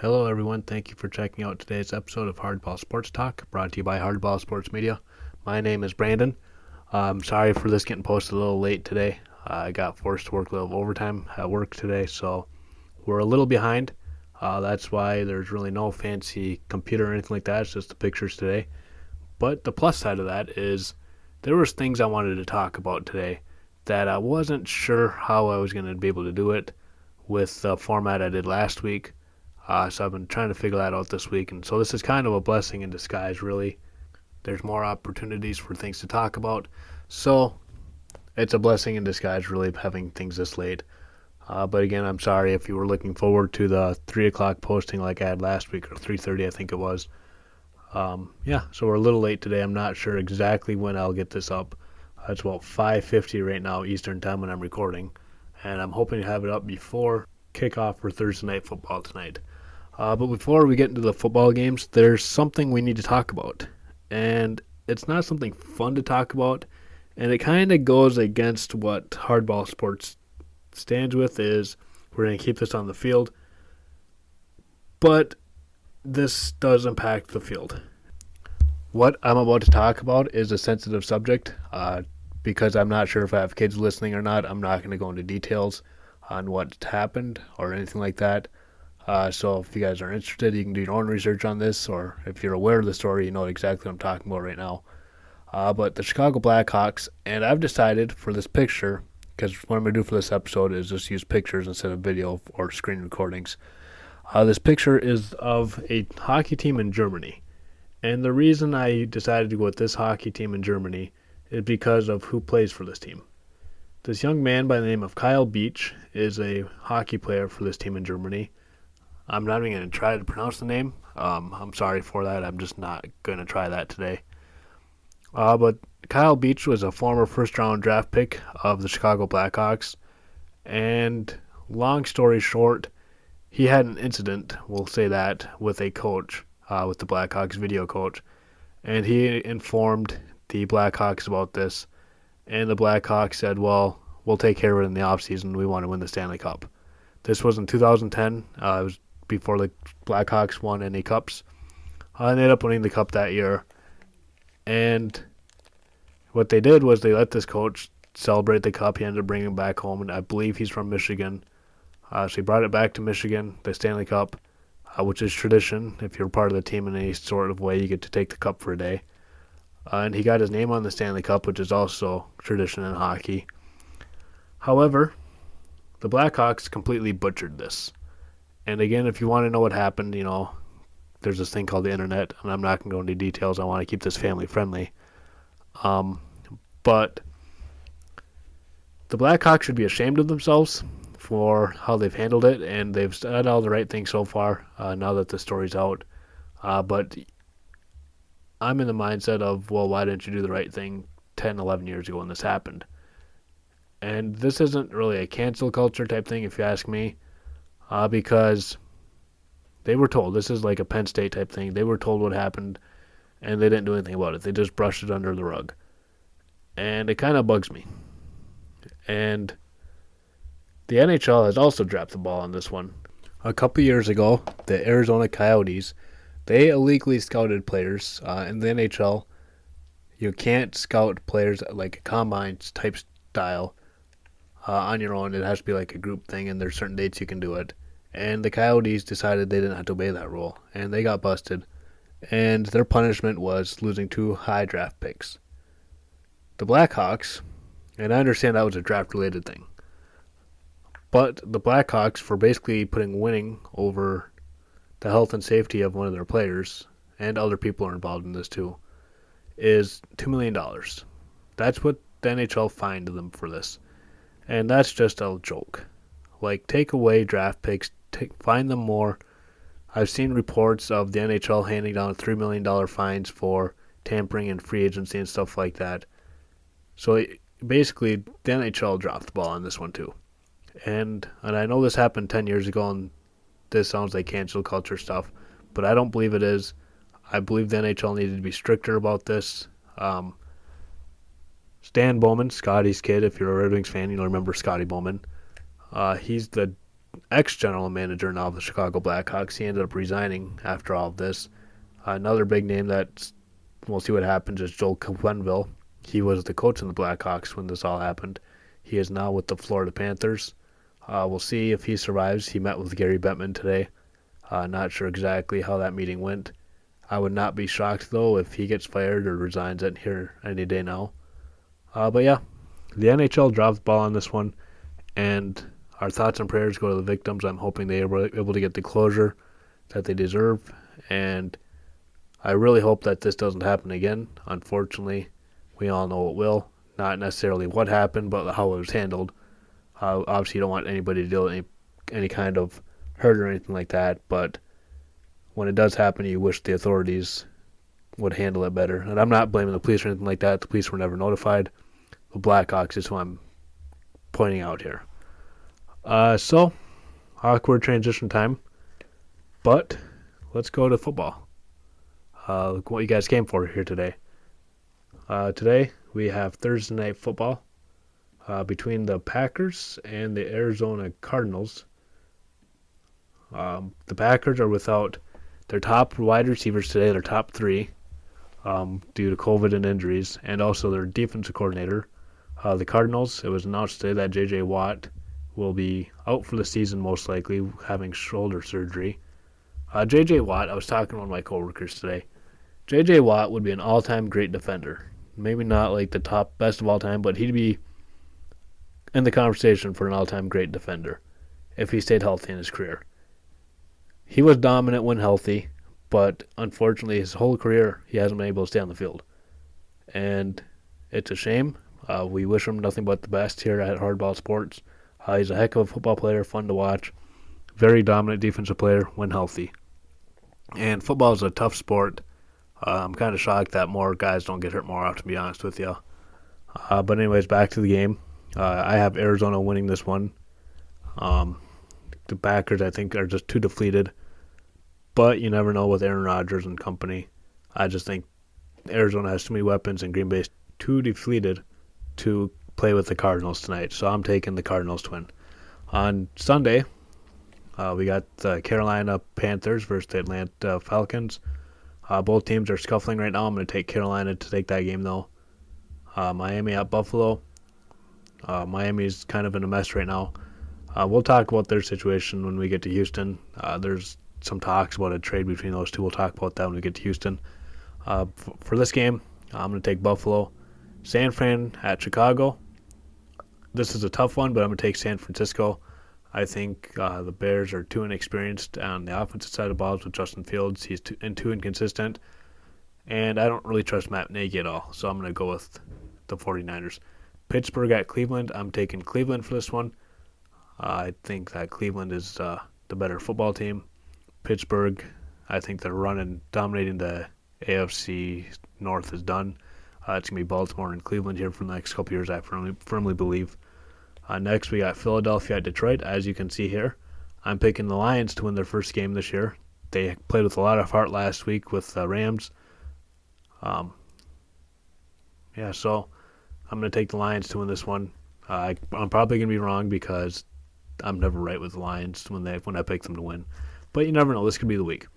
Hello, everyone. Thank you for checking out today's episode of Hardball Sports Talk, brought to you by Hardball Sports Media. My name is Brandon. I'm sorry for this getting posted a little late today. I got forced to work a little overtime at work today, so we're a little behind. That's why there's really no fancy computer or anything like that. It's just the pictures today. But the plus side of that is there was things I wanted to talk about today that I wasn't sure how I was going to be able to do it with the format I did last week. So I've been trying to figure that out this week, and so this is kind of a blessing in disguise, really. There's more opportunities for things to talk about, so it's a blessing in disguise, really, having things this late. But again, I'm sorry if you were looking forward to the 3 o'clock posting like I had last week, or 3:30 I think it was. So we're a little late today. I'm not sure exactly when I'll get this up. It's about 5:50 right now Eastern time when I'm recording, and I'm hoping to have it up before kickoff for Thursday Night Football tonight. But before we get into the football games, there's something we need to talk about. And it's not something fun to talk about, and it kind of goes against what hardball sports stands with is we're going to keep this on the field. But this does impact the field. What I'm about to talk about is a sensitive subject. Because I'm not sure if I have kids listening or not, I'm not going to go into details on what happened or anything like that. So if you guys are interested, you can do your own research on this, or if you're aware of the story, you know exactly what I'm talking about right now. But the Chicago Blackhawks, and I've decided for this picture, because what I'm going to do for this episode is just use pictures instead of video or screen recordings. This picture is of a hockey team in Germany. And the reason I decided to go with this hockey team in Germany is because of who plays for this team. This young man by the name of Kyle Beach is a hockey player for this team in Germany. I'm not even going to try to pronounce the name. I'm sorry for that. I'm just not going to try that today. But Kyle Beach was a former first-round draft pick of the Chicago Blackhawks. And long story short, he had an incident, we'll say that, with a coach, with the Blackhawks video coach. And he informed the Blackhawks about this. And the Blackhawks said, well, we'll take care of it in the offseason. We want to win the Stanley Cup. This was in 2010. It was before the Blackhawks won any cups. They ended up winning the cup that year. And what they did was they let this coach celebrate the cup. He ended up bringing it back home, and I believe he's from Michigan. So he brought it back to Michigan, the Stanley Cup, which is tradition. If you're part of the team in any sort of way, you get to take the cup for a day. And he got his name on the Stanley Cup, which is also tradition in hockey. However, the Blackhawks completely butchered this. And again, if you want to know what happened, there's this thing called the internet, and I'm not going to go into details. I want to keep this family friendly. But the Blackhawks should be ashamed of themselves for how they've handled it, and they've said all the right things so far now that the story's out. But I'm in the mindset of, well, why didn't you do the right thing 10, 11 years ago when this happened? And this isn't really a cancel culture type thing, if you ask me. Because they were told, this is like a Penn State type thing, they were told what happened, and they didn't do anything about it. They just brushed it under the rug. And it kind of bugs me. And the NHL has also dropped the ball on this one. A couple years ago, the Arizona Coyotes, they illegally scouted players. In the NHL, you can't scout players like a combine type style on your own. It has to be like a group thing, and there's certain dates you can do it. And the Coyotes decided they didn't have to obey that rule, and they got busted. And their punishment was losing 2 high draft picks. The Blackhawks, and I understand that was a draft-related thing, but the Blackhawks, for basically putting winning over the health and safety of one of their players, and other people are involved in this too, is $2 million. That's what the NHL fined them for this. And that's just a joke. Like, take away draft picks, find them more. I've seen reports of the NHL handing down $3 million fines for tampering and free agency and stuff like that. So basically, the NHL dropped the ball on this one too. And I know this happened 10 years ago, and this sounds like cancel culture stuff, but I don't believe it is. I believe the NHL needed to be stricter about this. Stan Bowman, Scotty's kid, if you're a Red Wings fan, you'll remember Scotty Bowman. He's the ex-general manager now of the Chicago Blackhawks. He ended up resigning after all of this. Another big name that we'll see what happens is Joel Quenneville. He was the coach in the Blackhawks when this all happened. He is now with the Florida Panthers. We'll see if he survives. He met with Gary Bettman today. Not sure exactly how that meeting went. I would not be shocked, though, if he gets fired or resigns at here any day now. But yeah, the NHL dropped the ball on this one, and our thoughts and prayers go to the victims. I'm hoping they are able to get the closure that they deserve, and I really hope that this doesn't happen again. Unfortunately, we all know it will. Not necessarily what happened, but how it was handled. Obviously, you don't want anybody to deal with any kind of hurt or anything like that, but when it does happen, you wish the authorities would handle it better. And I'm not blaming the police or anything like that. The police were never notified. The Blackhawks is who I'm pointing out here. So, awkward transition time. But let's go to football. Look what you guys came for here today. Today, we have Thursday night football between the Packers and the Arizona Cardinals. The Packers are without their top wide receivers today, their top three, due to COVID and injuries, and also their defensive coordinator. The Cardinals, it was announced today that J.J. Watt will be out for the season, most likely, having shoulder surgery. J.J. Watt, I was talking to one of my coworkers today. J.J. Watt would be an all-time great defender. Maybe not like the top best of all time, but he'd be in the conversation for an all-time great defender if he stayed healthy in his career. He was dominant when healthy, but unfortunately his whole career he hasn't been able to stay on the field. And it's a shame. We wish him nothing but the best here at Hardball Sports. He's a heck of a football player, fun to watch. Very dominant defensive player when healthy. And football is a tough sport. I'm kind of shocked that more guys don't get hurt more often, to be honest with you. But anyways, back to the game. I have Arizona winning this one. The Packers, I think, are just too depleted. But you never know with Aaron Rodgers and company. I just think Arizona has too many weapons and Green Bay is too depleted to play with the Cardinals tonight. So I'm taking the Cardinals to win. On Sunday, we got the Carolina Panthers versus the Atlanta Falcons. Both teams are scuffling right now. I'm going to take Carolina to take that game, though. Miami at Buffalo. Miami's kind of in a mess right now. We'll talk about their situation when we get to Houston. There's some talks about a trade between those two. We'll talk about that when we get to Houston. For this game, I'm going to take Buffalo. San Fran at Chicago. This is a tough one, but I'm going to take San Francisco. I think the Bears are too inexperienced on the offensive side of balls with Justin Fields. He's too inconsistent. And I don't really trust Matt Nagy at all, so I'm going to go with the 49ers. Pittsburgh at Cleveland. I'm taking Cleveland for this one. I think that Cleveland is the better football team. Pittsburgh, I think they're dominating the AFC North is done. It's going to be Baltimore and Cleveland here for the next couple years, I firmly believe. Next, we got Philadelphia at Detroit. As you can see here, I'm picking the Lions to win their first game this year. They played with a lot of heart last week with the Rams. So I'm going to take the Lions to win this one. I'm probably going to be wrong because I'm never right with the Lions when I pick them to win. But you never know. This could be the week.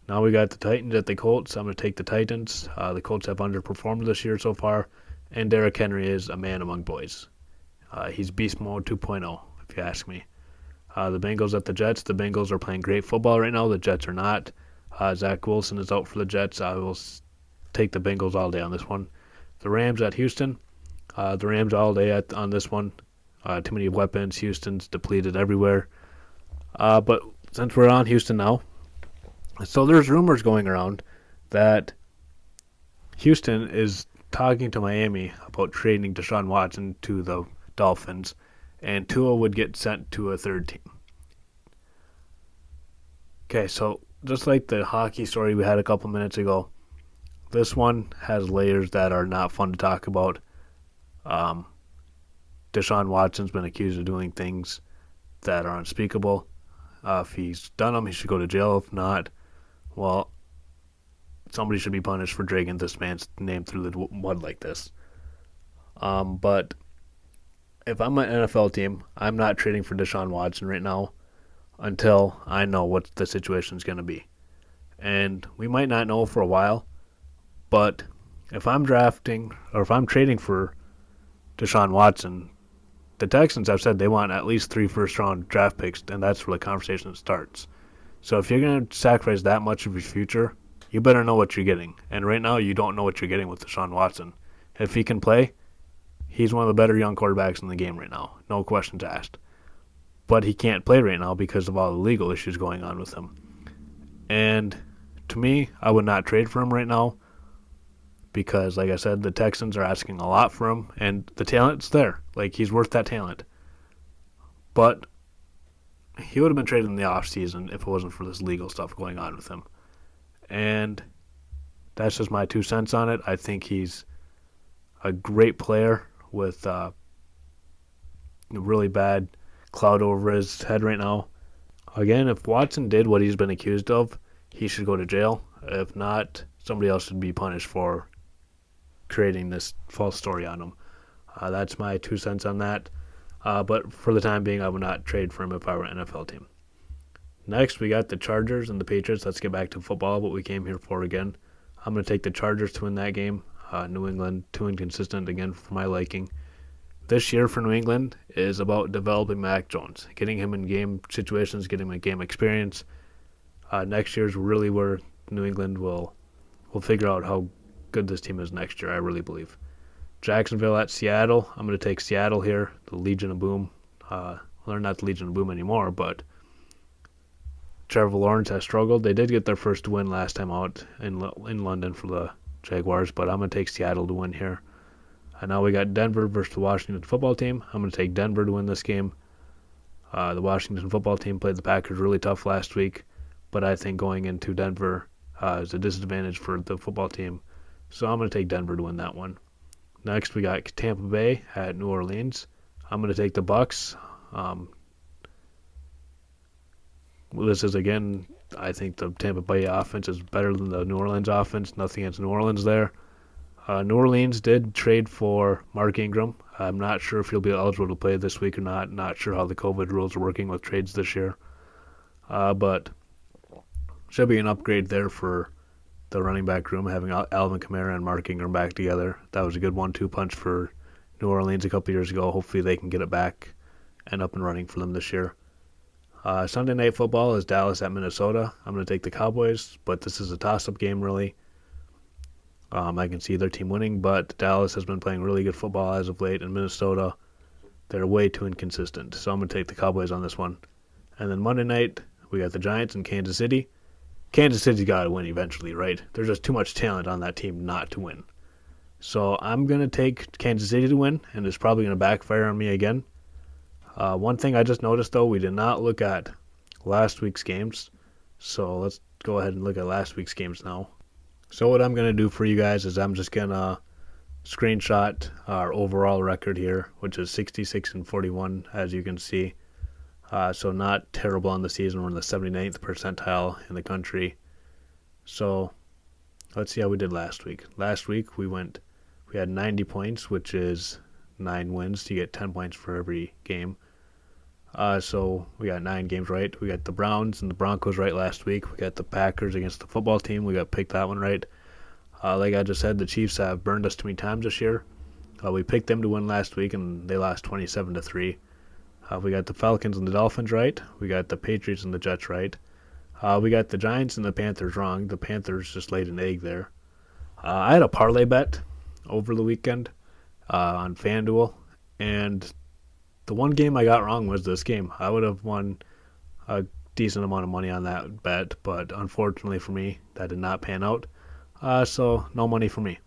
Now we got the Titans at the Colts. I'm going to take the Titans. The Colts have underperformed this year so far, and Derrick Henry is a man among boys. He's beast mode 2.0, if you ask me. The Bengals at the Jets. The Bengals are playing great football right now. The Jets are not. Zach Wilson is out for the Jets. I will take the Bengals all day on this one. The Rams at Houston. The Rams all day on this one. Too many weapons. Houston's depleted everywhere. But since we're on Houston now, so there's rumors going around that Houston is talking to Miami about trading Deshaun Watson to the Dolphins, and Tua would get sent to a third team. Okay, so just like the hockey story we had a couple minutes ago, this one has layers that are not fun to talk about. Deshaun Watson's been accused of doing things that are unspeakable. If he's done them, he should go to jail. If not, well, somebody should be punished for dragging this man's name through the mud like this. But if I'm an NFL team, I'm not trading for Deshaun Watson right now. until I know what the situation is going to be. And we might not know for a while, but if I'm drafting or if I'm trading for Deshaun Watson, the Texans have said they want at least 3 first-round draft picks, and that's where the conversation starts. So if you're going to sacrifice that much of your future, you better know what you're getting. And right now, you don't know what you're getting with Deshaun Watson. If he can play, he's one of the better young quarterbacks in the game right now. No questions asked. But he can't play right now because of all the legal issues going on with him. And to me, I would not trade for him right now because, like I said, the Texans are asking a lot for him, and the talent's there. Like, he's worth that talent. But he would have been traded in the offseason if it wasn't for this legal stuff going on with him. And that's just my 2 cents on it. I think he's a great player with a really bad cloud over his head right now. Again, if Watson did what he's been accused of, he should go to jail. If not, somebody else should be punished for creating this false story on him. That's my 2 cents on that. But for the time being, I would not trade for him if I were an NFL team. Next, we got the Chargers and the Patriots. Let's get back to football, what we came here for again. I'm going to take the Chargers to win that game. New England, too inconsistent again for my liking. This year for New England is about developing Mac Jones, getting him in game situations, getting him in game experience. Next year's really where New England will figure out how good this team is next year, I really believe. Jacksonville at Seattle. I'm going to take Seattle here, the Legion of Boom. Well, they're not the Legion of Boom anymore, but Trevor Lawrence has struggled. They did get their first win last time out in London for the Jaguars, but I'm going to take Seattle to win here. And now we got Denver versus the Washington football team. I'm going to take Denver to win this game. The Washington football team played the Packers really tough last week, but I think going into Denver is a disadvantage for the football team. So I'm going to take Denver to win that one. Next, we got Tampa Bay at New Orleans. I'm going to take the Bucks. This is, again, I think the Tampa Bay offense is better than the New Orleans offense. Nothing against New Orleans there. New Orleans did trade for Mark Ingram. I'm not sure if he'll be eligible to play this week or not. Not sure how the COVID rules are working with trades this year. But should be an upgrade there for the running back room, having Alvin Kamara and Mark Ingram back together. That was a good 1-2 punch for New Orleans a couple years ago. Hopefully they can get it back and up and running for them this year. Sunday Night Football is Dallas at Minnesota. I'm going to take the Cowboys, but this is a toss-up game, really. I can see their team winning, but Dallas has been playing really good football as of late, and Minnesota, they're way too inconsistent. So I'm going to take the Cowboys on this one. And then Monday night, we got the Giants in Kansas City. Kansas City's got to win eventually, right? There's just too much talent on that team not to win. So I'm going to take Kansas City to win, and it's probably going to backfire on me again. One thing I just noticed, though, we did not look at last week's games. So let's go ahead and look at last week's games now. So what I'm going to do for you guys is I'm just going to screenshot our overall record here, which is 66-41, as you can see. So not terrible on the season. We're in the 79th percentile in the country. So let's see how we did last week. Last week we had 90 points, which is 9 wins. You get 10 points for every game. So we got 9 games right. We got the Browns and the Broncos right last week. We got the Packers against the football team. We got picked that one right. Like I just said, the Chiefs have burned us too many times this year. We picked them to win last week, and they lost 27-3. We got the Falcons and the Dolphins right. We got the Patriots and the Jets right. We got the Giants and the Panthers wrong. The Panthers just laid an egg there. I had a parlay bet over the weekend on FanDuel, and the one game I got wrong was this game. I would have won a decent amount of money on that bet, but unfortunately for me, that did not pan out. So no money for me.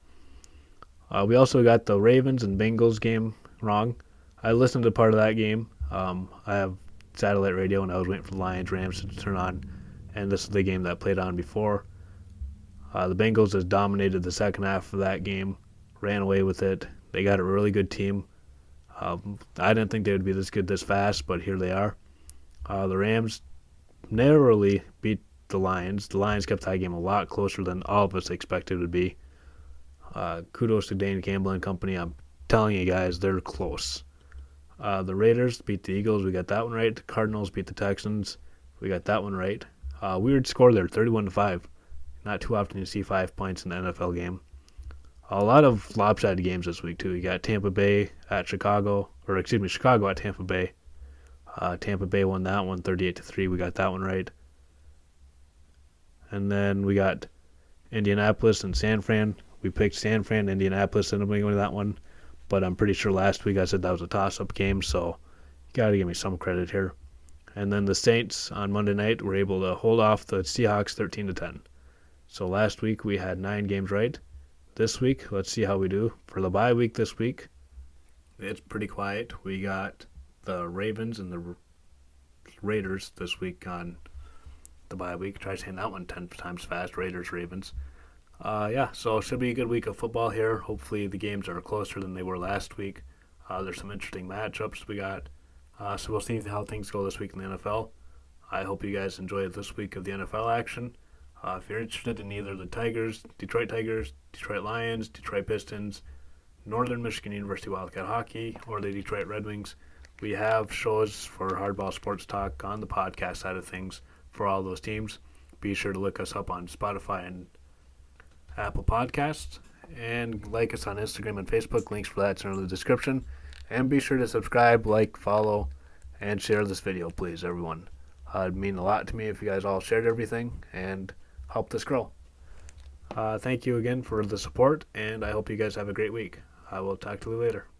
We also got the Ravens and Bengals game wrong. I listened to part of that game. I have satellite radio, and I was waiting for the Lions-Rams to turn on, and this is the game that played on before. The Bengals just dominated the second half of that game, ran away with it. They got a really good team. I didn't think they would be this good this fast, but here they are. The Rams narrowly beat the Lions. The Lions kept that game a lot closer than all of us expected it would be. Kudos to Dane Campbell and company. I'm telling you guys, they're close. The Raiders beat the Eagles. We got that one right. The Cardinals beat the Texans. We got that one right. Weird score there, 31-5. Not too often you see 5 points in the NFL game. A lot of lopsided games this week too. You got Tampa Bay at Chicago, Chicago at Tampa Bay. Tampa Bay won that one 38-3. We got that one right. And then we got Indianapolis and San Fran. We picked San Fran, Indianapolis, and I'm going to that one. But I'm pretty sure last week I said that was a toss-up game, so you got to give me some credit here. And then the Saints on Monday night were able to hold off the Seahawks 13-10. So last week we had 9 games right. This week, let's see how we do. For the bye week this week, it's pretty quiet. We got the Ravens and the Raiders this week on the bye week. Try saying that one 10 times fast. Raiders, Ravens. So it should be a good week of football here. Hopefully the games are closer than they were last week. There's some interesting matchups we got. So we'll see how things go this week in the NFL. I hope you guys enjoyed this week of the NFL action. If you're interested in either the Detroit Tigers, Detroit Lions, Detroit Pistons, Northern Michigan University Wildcat Hockey, or the Detroit Red Wings, we have shows for Hardball Sports Talk on the podcast side of things for all those teams. Be sure to look us up on Spotify and Apple Podcasts, and like us on Instagram and Facebook. Links for that are in the description. And be sure to subscribe, like, follow, and share this video, please, everyone. It'd mean a lot to me if you guys all shared everything and help this grow. Thank you again for the support, and I hope you guys have a great week. I will talk to you later.